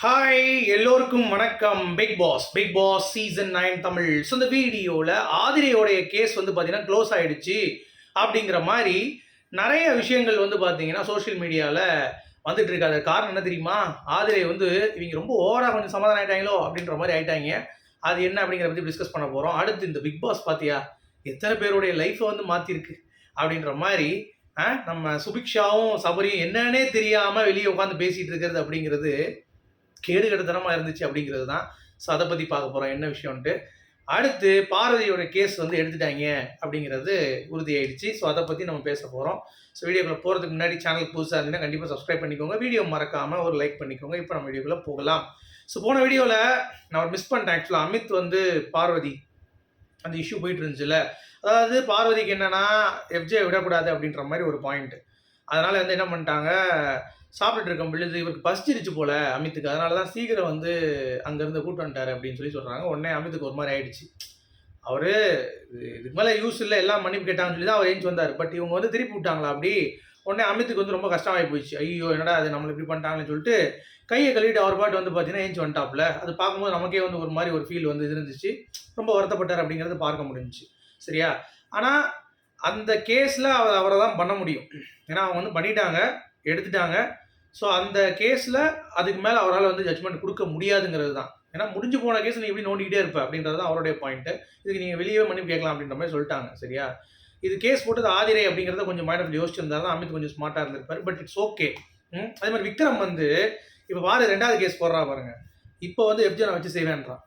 Hi எல்லோருக்கும் வணக்கம். Big boss season 9 Tamil. So இந்த வீடியோவில் ஆதிரையோடைய கேஸ் வந்து பார்த்தீங்கன்னா க்ளோஸ் ஆகிடுச்சு அப்படிங்கிற மாதிரி நிறைய விஷயங்கள் வந்து பார்த்தீங்கன்னா சோஷியல் மீடியாவில் வந்துட்டு இருக்கு. அது காரணம் என்ன தெரியுமா? ஆதிரை வந்து இவங்க ரொம்ப ஓவராக கொஞ்சம் சமாதானம் ஆகிட்டாங்களோ அப்படின்ற மாதிரி ஆகிட்டாங்க. அது என்ன அப்படிங்கிற பற்றி டிஸ்கஸ் பண்ண போகிறோம். அடுத்து இந்த பிக் பாஸ் பார்த்தியா எத்தனை பேருடைய லைஃப்பை வந்து மாற்றிருக்கு அப்படின்ற மாதிரி நம்ம சுபிக்ஷாவும் சபரியும் என்னன்னே தெரியாமல் வெளியே உட்காந்து பேசிகிட்டு இருக்கிறது அப்படிங்கிறது கேடுகட்டத்தனமாக இருந்துச்சு அப்படிங்கிறது தான். ஸோ அதை பற்றி பார்க்க போகிறோம் என்ன விஷயம்ன்ட்டு. அடுத்து பார்வதியோட கேஸ் வந்து எடுத்துட்டாங்க அப்படிங்கிறது உறுதியாயிடுச்சு. ஸோ அதை பற்றி நம்ம பேச போகிறோம். ஸோ வீடியோக்குள்ளே போகிறதுக்கு முன்னாடி சேனல் புதுசாக இருந்தீங்கன்னா கண்டிப்பாக சப்ஸ்கிரைப் பண்ணிக்கோங்க. வீடியோ மறக்காமல் ஒரு லைக் பண்ணிக்கோங்க. இப்போ நம்ம வீடியோக்குள்ளே போகலாம். ஸோ போன வீடியோவில் நான் ஒரு மிஸ் பண்ணிட்டேன். ஆக்சுவலாக அமித் வந்து பார்வதி அந்த இஷ்யூ போயிட்டு இருந்துச்சுல்ல. அதாவது பார்வதிக்கு என்னென்னா எஃப்ஜே விடக்கூடாது அப்படின்ற மாதிரி ஒரு பாயிண்ட். அதனால் வந்து என்ன பண்ணிட்டாங்க, சாப்பிட்டுட்டு இருக்கும் பொழுது இவருக்கு பசிச்சிருச்சு போல அமித்துக்கு, அதனால தான் சீக்கிரம் வந்து அங்கேருந்து கூட்டு வந்துட்டார் அப்படின்னு சொல்கிறாங்க. உடனே அமித்துக்கு ஒரு மாதிரி ஆயிடுச்சு. அவர் இதுக்கு மேலே யூஸ் இல்லை, எல்லாம் மன்னிப்பு கேட்டாங்கன்னு சொல்லி தான் அவர் ஏஞ்சி வந்தார். பட் இவங்க வந்து திருப்பி விட்டாங்களா அப்படி. உடனே அமித்துக்கு வந்து ரொம்ப கஷ்டமாகி போயிடுச்சு. ஐயோ என்னடா அது நம்மளை இப்படி பண்ணிட்டாங்கன்னு சொல்லிட்டு கையை கழுவிட்டு அவர் பாட்டு வந்து பார்த்தீங்கன்னா ஏஞ்சி வந்துட்டாப்புல. அது பார்க்கும்போது நமக்கே வந்து ஒரு மாதிரி ஒரு ஃபீல் வந்து இருந்துச்சு. ரொம்ப வருத்தப்பட்டார் அப்படிங்கிறது பார்க்க முடிஞ்சிச்சு. சரியா? ஆனால் அந்த கேஸில் அவரை தான் பண்ண முடியும். ஏன்னா அவங்க வந்து பண்ணிட்டாங்க, எடுத்துட்டாங்க. ஸோ அந்த கேஸில் அதுக்கு மேலே அவரால் வந்து ஜட்ஜ்மெண்ட் கொடுக்க முடியாதுங்கிறது தான். ஏன்னா முடிஞ்சு போன கேஸ் நீ எப்படி நோண்டிக்கிட்டே இருப்ப அப்படின்றது தான் அவருடைய பாயிண்ட்டு. இதுக்கு நீங்கள் வெளியே மன்னிப்பு கேட்கலாம் அப்படின்ற மாதிரி சொல்லிட்டாங்க. சரியா? இது கேஸ் போட்டது ஆதிரை அப்படிங்கிறத கொஞ்சம் மைண்ட் ஆஃப் யோசிச்சிருந்தா தான் அமித் கொஞ்சம் ஸ்மார்ட்டாக இருந்திருப்பார். But it's okay. அதே மாதிரி விக்ரம் வந்து இப்போ பாரு 2வது கேஸ் போடுறா பாருங்க. இப்போ வந்து எஃப்ஜே நான் வச்சு செய்வேன்றான்.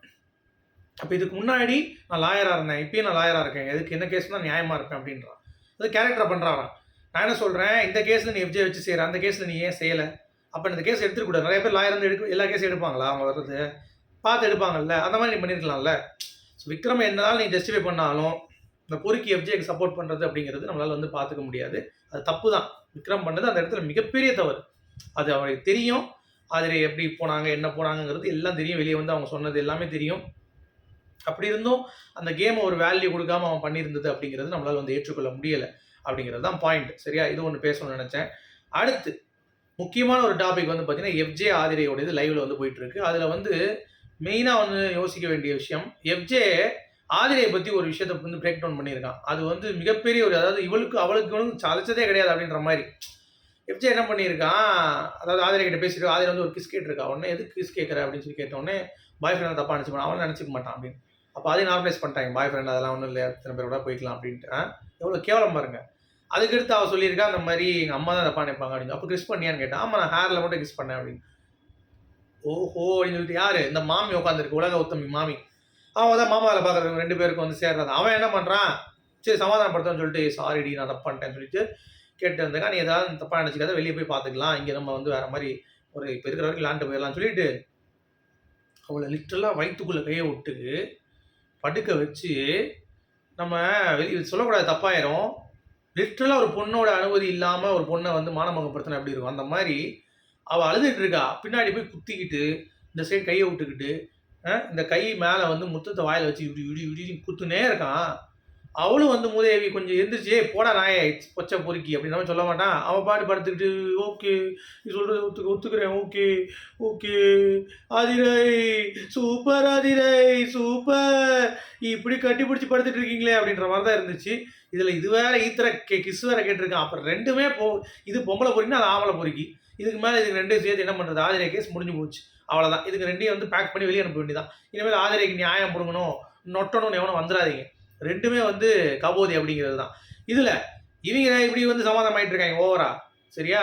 அப்போ இதுக்கு முன்னாடி நான் லாயராக இருந்தேன், இப்பயும் நான் லாயராக இருக்கேன், எதுக்கு என்ன கேஸ் தான் நியாயமாக இருப்பேன் அப்படின்றான். அது கேரக்டரை பண்ணுறாராம். நான் என்ன சொல்கிறேன், இந்த கேஸில் நீ எஃப்ஜே வச்சு செய்கிற, அந்த கேஸில் நீ ஏன் செய்யலை? அப்போ இந்த கேஸ் எடுத்துக்கூடாது. நிறைய பேர் லாயர் வந்து எல்லா கேஸும் எடுப்பாங்களா? அவங்க வர்றது பார்த்து எடுப்பாங்கல்ல. அந்த மாதிரி நீ பண்ணியிருக்கலாம்ல. ஸோ விக்ரம் என்னதான் நீ ஜஸ்டிஃபை பண்ணாலும் இந்த பொறுக்கி எஃப்ஜேக்கு சப்போர்ட் பண்ணுறது அப்படிங்கிறது நம்மளால் வந்து பார்த்துக்க முடியாது. அது தப்பு தான். விக்ரம் பண்ணது அந்த இடத்துல மிகப்பெரிய தவறு. அது அவருக்கு தெரியும். அதில் எப்படி போனாங்க, என்ன போனாங்கிறது எல்லாம் தெரியும். வெளியே வந்து அவங்க சொன்னது எல்லாமே தெரியும். அப்படி இருந்தும் அந்த கேமை ஒரு வேல்யூ கொடுக்காம அவன் பண்ணியிருந்தது அப்படிங்கிறது நம்மளால் வந்து ஏற்றுக்கொள்ள முடியலை அப்படிங்கிறது தான் பாயிண்ட். சரியா? இது ஒன்று பேசணும்னு நினச்சேன். அடுத்து முக்கியமான ஒரு டாபிக் வந்து பார்த்தீங்கன்னா எஃப்ஜே ஆதிரையோட இது லைவில் வந்து போயிட்டு இருக்கு. அதில் வந்து மெயினாக வந்து யோசிக்க வேண்டிய விஷயம், எஃப்ஜே ஆதிரையை பற்றி ஒரு விஷயத்தை வந்து பிரேக் டவுன் பண்ணியிருக்கான். அது வந்து மிகப்பெரிய ஒரு, அதாவது அவளுக்கு சலைச்சதே கிடையாது அப்படின்ற மாதிரி. எஃப்ஜே என்ன பண்ணியிருக்கான், அதாவது ஆதிரை கிட்ட பேசிட்டு ஆதிரை வந்து ஒரு கிஸ் கேட்டிருக்கா. உடனே எதுக்கு கிஸ் கேட்குற அப்படின்னு சொல்லி கேட்டோடனே பாய் ஃப்ரெண்ட் தப்பாக நினச்சிப்பான், அவன் நினச்சிக்க மாட்டான் அப்படின்னு. அப்போ அதையும் நார்மலைஸ் பண்ணிட்டாங்க. பாய் ஃப்ரெண்ட் அதெல்லாம் ஒன்றும் இல்லை, இத்தனை பேரோட போய்க்கலாம் அப்படின்ட்டு. எவ்வளோ கேவலம் பாருங்க. அதுக்கடுத்து அவள் சொல்லியிருக்கா, அந்த மாதிரி எங்கள் அம்மா தான் தப்பா நினைப்பாங்க அப்படின்னு. அப்போ கிஸ் பண்ணியான்னு கேட்டான். ஆமாம் நான் ஹேரில் மட்டும் கிஸ் பண்ணேன் அப்படின்னு. ஓஹோ அப்படின்னு சொல்லிட்டு யார் இந்த மாமி உட்காந்துருக்கு, உலக உத்தமி மாமி. அவன் தான் மாமாவில் பார்க்குறவங்க 2 பேருக்கு வந்து சேர்றது. அவன் என்ன பண்ணுறான், சரி சமாதானப்படுத்தான்னு சொல்லிட்டு சாரிடி நான் தப்பு பண்ணிட்டேன்னு சொல்லிட்டு கேட்டு வந்தேங்க, நீ ஏதாவது தப்பாக நினச்சிக்காத, வெளியே போய் பார்த்துக்கலாம், இங்கே நம்ம வந்து வேறு மாதிரி ஒரு இப்போ இருக்கிற வரைக்கும் விளாண்டு போயிடலாம்னு சொல்லிட்டு அவளை லிட்டரலாக வயிற்றுக்குள்ளே கையை விட்டு படுக்க வச்சு, நம்ம வெளியே சொல்லக்கூடாது தப்பாயிரும், லிட்டரலாக ஒரு பொண்ணோட அனுமதி இல்லாமல் ஒரு பொண்ணை வந்து மானமங்கப்படுத்தினா எப்படி இருக்கும் அந்த மாதிரி அவள் அழுதுட்டு இருக்கா. பின்னாடி போய் குத்திக்கிட்டு இந்த சைடு கையை விட்டுக்கிட்டு இந்த கை மேலே வந்து முத்தத்தை வாயில் வச்சு இப்படி இப்படி இப்படி குத்துனே இருக்கான். அவளும் வந்து மூதேவி கொஞ்சம் எந்திரிச்சு போடா நாயை பொச்சை பொறுக்கி அப்படின்னு சொல்ல மாட்டான். அவன் பாட்டு படுத்துக்கிட்டு ஓகே நீ சொல்கிறது ஒத்துக்கிறேன், okay okay Aadhirai super, Aadhirai super, இப்படி கட்டி பிடிச்சி படுத்துட்டு இருக்கீங்களே அப்படின்ற மாதிரி தான் இருந்துச்சு. இதில் இது வேற ஈத்திர கிஸ் வேற கேட்டிருக்கான். அப்புறம் 2மே இது பொம்பளை பொறுக்கினா அது ஆம்பளை பொறுக்கி. இதுக்கு மேலே இதுக்கு 2 சேர்த்து என்ன பண்ணுறது? ஆதிரை கேஸ் முடிஞ்சு போச்சு, அவ்வளோதான். இதுக்கு 2ஐயும் வந்து பேக் பண்ணி வெளியே அனுப்ப வேண்டியதான். இனிமேல் ஆதிரைக்கு நியாயம் பிடுங்கணும், நொட்டணும்னு எவனும் வந்துடாதீங்க. 2மே வந்து கபோதி அப்படிங்கிறது தான். இதில் இவங்க இப்படி வந்து சமாதானம் ஆகிட்டு இருக்காங்க ஓவரா. சரியா?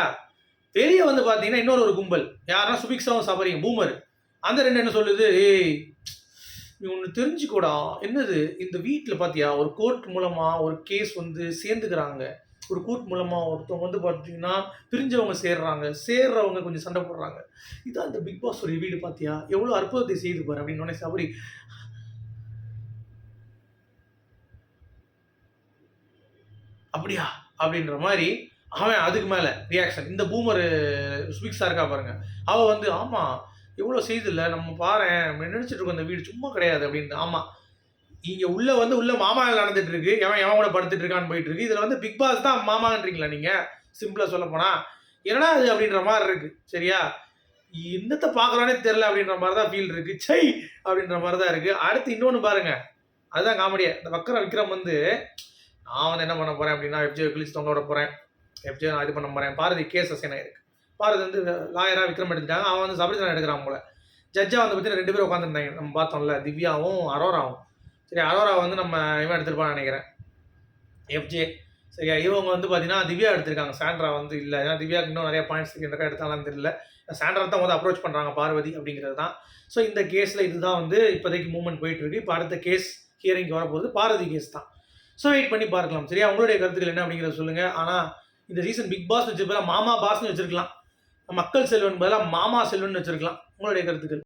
வெளியே வந்து பார்த்தீங்கன்னா இன்னொரு ஒரு கும்பல், யாருன்னா சுபிக்ஷாவும் சபரியும் பூமர். அந்த 2 என்ன சொல்லுது, ஏய் நீ ஒன்று தெரிஞ்சுக்கூடா, என்னது இந்த வீட்டில் பார்த்தியா ஒரு கோர்ட் மூலமாக ஒரு கேஸ் வந்து சேர்ந்துக்கிறாங்க, ஒரு கோர்ட் மூலமாக ஒருத்தவங்க வந்து பார்த்தீங்கன்னா பிரிஞ்சவங்க சேர்றவங்க கொஞ்சம் சண்டை போடுறாங்க, இதான் இந்த பிக் பாஸ் ஒரு வீடு பார்த்தியா எவ்வளோ அற்புதத்தை செய்து பாரு அப்படின்னு உடனே சபரி அப்படியா அப்படின்ற மாதிரி அவன் அதுக்கு மேலே ரியாக்ஷன். இந்த பூமர் ஸ்பிக்ஸாக இருக்கா பாருங்க, அவள் வந்து ஆமாம் எவ்வளோ செய்தில்லை நம்ம பாரு நினச்சிட்டு இருக்கோம், இந்த வீடு சும்மா கிடையாது அப்படின்னு. ஆமாம் இங்கே உள்ளே வந்து உள்ளே மாமாவில் நடந்துட்டு இருக்கு, எவன் கூட படுத்துட்டு இருக்கான்னு போயிட்டு இருக்கு. இதில் வந்து பிக் பாஸ் தான் மாமான்றீங்களா நீங்கள்? சிம்பிளாக சொல்ல போனால் என்னடா அது அப்படின்ற மாதிரி இருக்கு. சரியா? என்னத்த பார்க்குறானே தெரியல அப்படின்ற மாதிரி தான் ஃபீல் இருக்கு. சை அப்படின்ற மாதிரி தான் இருக்கு. அடுத்து இன்னொன்னு பாருங்க. அதுதான் காமெடியே. இந்த வக்கர விக்ரம் வந்து நான் வந்து என்ன பண்ண போறேன் அப்படின்னா, எஃப்ஜே கிழிச்சு தொங்க விட போறேன். எஃப்ஜே நான் இது பண்ண போறேன். பாரதி கேஸ் அசைன் ஆயிருக்கு. பாரதி வந்து லாயரா விக்ரம் எடுத்துட்டாங்க. அவன் வந்து சபரிசனம் எடுக்கிறான் போல. ஜட்ஜா வந்து பார்த்தீங்கன்னா 2 பேரும் உட்காந்துருந்தாங்க. நம்ம பார்த்தோம்ல திவ்யாவும் அரோராவும். சரி அரோரா வந்து நம்ம இவன் எடுத்திருப்பான்னு நினைக்கிறேன். எஃப்ஜே சரியா இவங்க வந்து பார்த்தீங்கன்னா திவ்யா எடுத்திருக்காங்க. சாண்ட்ரா வந்து இல்லை. ஏன்னா திவ்யாவுக்கு இன்னும் நிறைய பாயிண்ட்ஸ் இருக்கு. எந்த எடுத்தாலும் தெரியல. சாண்ட்ரா தான் வந்து அப்ரோச் பண்ணுறாங்க பார்வதி அப்படிங்கிறது தான். ஸோ இந்த கேஸில் இதுதான் வந்து இப்போதைக்கு மூவ்மெண்ட் போயிட்டு இருக்கு. இப்போ அடுத்த கேஸ் ஹியரிங் வரப்போகுது பார்வதி கேஸ் தான். ஸோ வெயிட் பண்ணி பார்க்கலாம். சரியா உங்களுடைய கருத்துக்கள் என்ன அப்படிங்கிறத சொல்லுங்க. ஆனால் இந்த சீசன் பிக் பாஸ் வச்சிருப்பா மாமா பாஸ்னு வச்சிருக்கலாம். மக்கள் செல்வன் பதிலாக மாமா செல்வன் வச்சிருக்கலாம். உங்களுடைய கருத்துக்கள்.